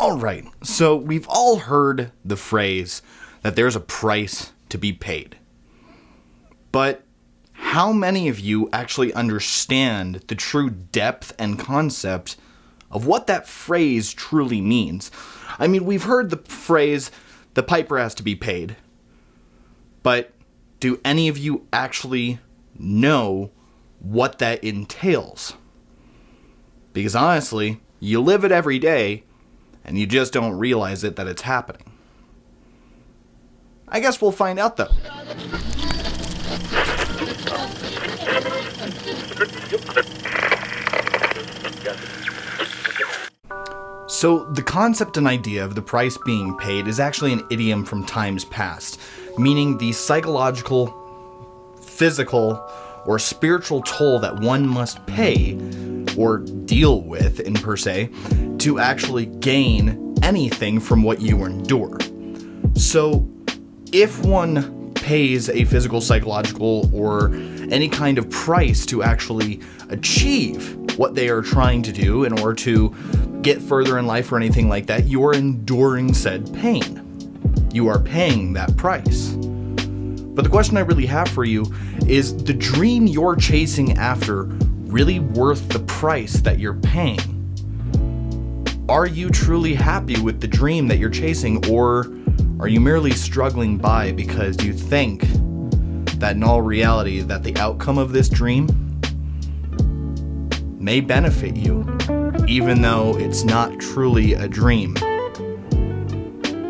Alright, so we've all heard the phrase that there's a price to be paid. But how many of you actually understand the true depth and concept of what that phrase truly means? I mean, we've heard the phrase, the piper has to be paid. But do any of you actually know what that entails? Because honestly, you live it every day, and you just don't realize it that it's happening. I guess we'll find out though. So the concept and idea of the price being paid is actually an idiom from times past, meaning the psychological, physical, or spiritual toll that one must pay or deal with in per se to actually gain anything from what you endure. So if one pays a physical, psychological, or any kind of price to actually achieve what they are trying to do in order to get further in life or anything like that, you are enduring said pain. You are paying that price. But the question I really have for you is, the dream you're chasing after really worth the price that you're paying? Are you truly happy with the dream that you're chasing, or are you merely struggling by because you think that in all reality that the outcome of this dream may benefit you, even though it's not truly a dream?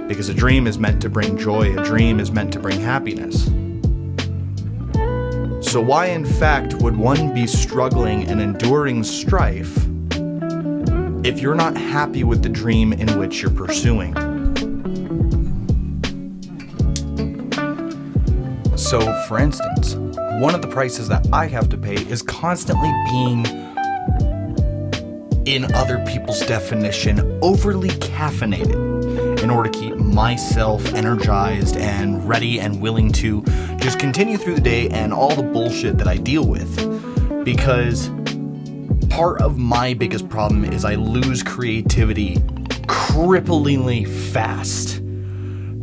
Because a dream is meant to bring joy, a dream is meant to bring happiness. So why in fact would one be struggling and enduring strife if you're not happy with the dream in which you're pursuing? So for instance, one of the prices that I have to pay is constantly being, in other people's definition, overly caffeinated in order to keep myself energized and ready and willing to just continue through the day and all the bullshit that I deal with. Because part of my biggest problem is I lose creativity cripplingly fast,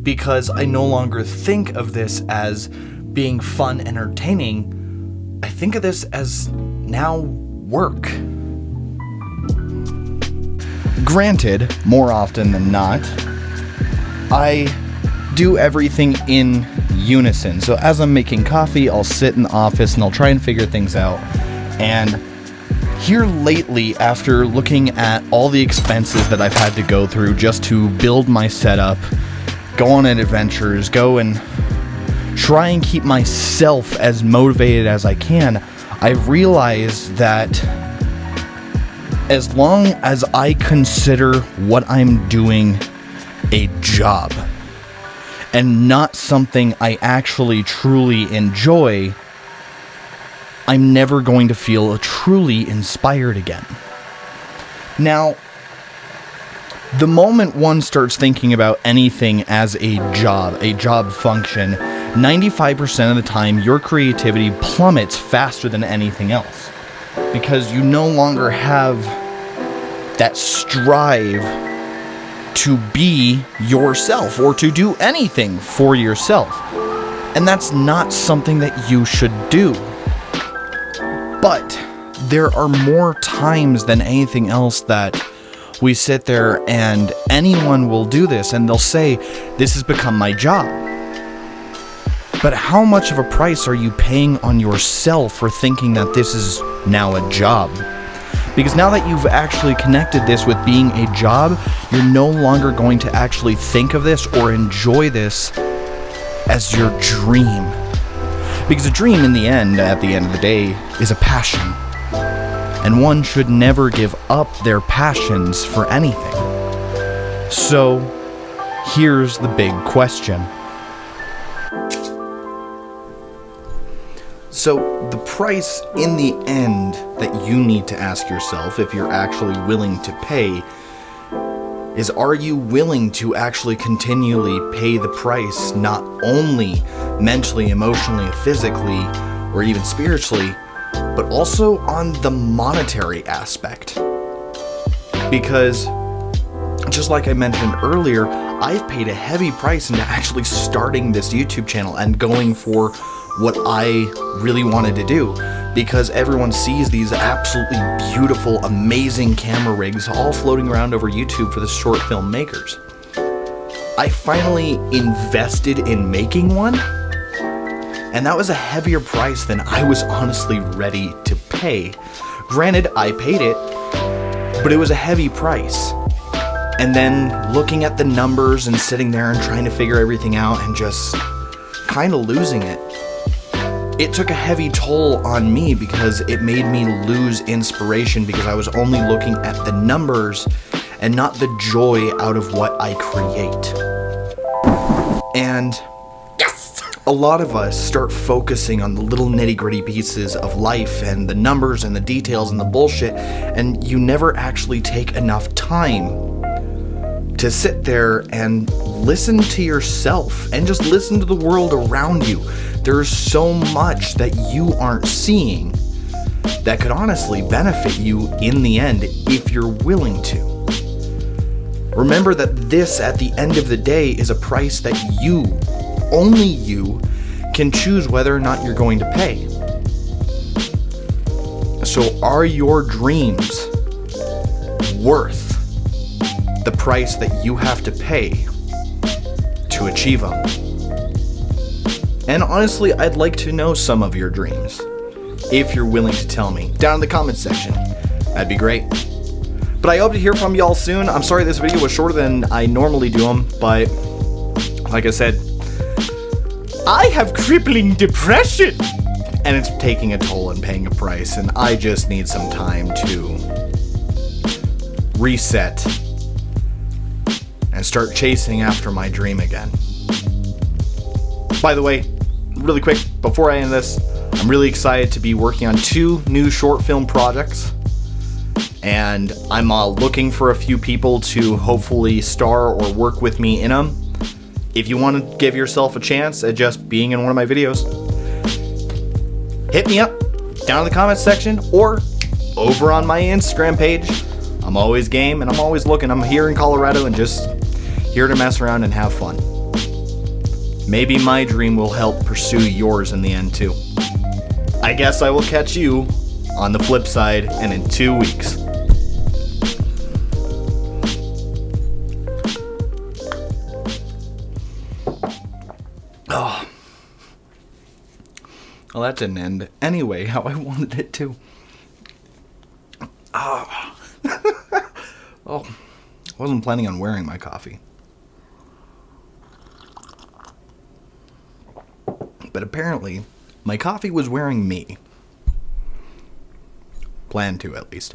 because I no longer think of this as being fun, entertaining. I think of this as now work. Granted, more often than not, I do everything in unison. So as I'm making coffee, I'll sit in the office and I'll try and figure things out. And here lately, after looking at all the expenses that I've had to go through just to build my setup, go on adventures, go and try and keep myself as motivated as I can, I've realized that as long as I consider what I'm doing a job and not something I actually truly enjoy, I'm never going to feel truly inspired again. Now, the moment one starts thinking about anything as a job function, 95% of the time your creativity plummets faster than anything else, because you no longer have that strive to be yourself or to do anything for yourself. And that's not something that you should do. But there are more times than anything else that we sit there and anyone will do this and they'll say, this has become my job. But how much of a price are you paying on yourself for thinking that this is now a job? Because now that you've actually connected this with being a job, you're no longer going to actually think of this or enjoy this as your dream. Because a dream, in the end, at the end of the day, is a passion. And one should never give up their passions for anything. So, here's the big question. So, the price in the end that you need to ask yourself, if you're actually willing to pay, is, are you willing to actually continually pay the price, not only mentally, emotionally, physically, or even spiritually, but also on the monetary aspect? Because just like I mentioned earlier, I've paid a heavy price into actually starting this YouTube channel and going for what I really wanted to do, because everyone sees these absolutely beautiful, amazing camera rigs all floating around over YouTube for the short film makers. I finally invested in making one, and that was a heavier price than I was honestly ready to pay. Granted, I paid it, but it was a heavy price. And then looking at the numbers and sitting there and trying to figure everything out and just kind of losing it. It took a heavy toll on me because it made me lose inspiration, because I was only looking at the numbers and not the joy out of what I create. And a lot of us start focusing on the little nitty-gritty pieces of life and the numbers and the details and the bullshit, and you never actually take enough time to sit there and listen to yourself and just listen to the world around you. There's so much that you aren't seeing that could honestly benefit you in the end if you're willing to. Remember that this, at the end of the day, is a price that you, only you, can choose whether or not you're going to pay. So are your dreams worth the price that you have to pay to achieve them? And honestly, I'd like to know some of your dreams, if you're willing to tell me, down in the comments section. That'd be great. But I hope to hear from y'all soon. I'm sorry this video was shorter than I normally do them, but like I said, I have crippling depression, and it's taking a toll and paying a price, and I just need some time to reset and start chasing after my dream again. By the way, really quick, before I end this, I'm really excited to be working on 2 new short film projects, and I'm looking for a few people to hopefully star or work with me in them. If you want to give yourself a chance at just being in one of my videos, hit me up down in the comments section or over on my Instagram page. I'm always game and I'm always looking. I'm here in Colorado and just here to mess around and have fun. Maybe my dream will help pursue yours in the end too. I guess I will catch you on the flip side and in 2 weeks. Oh. Well, that didn't end anyway how I wanted it to. Oh. Oh. I wasn't planning on wearing my coffee. But apparently, my coffee was wearing me. Planned to, at least.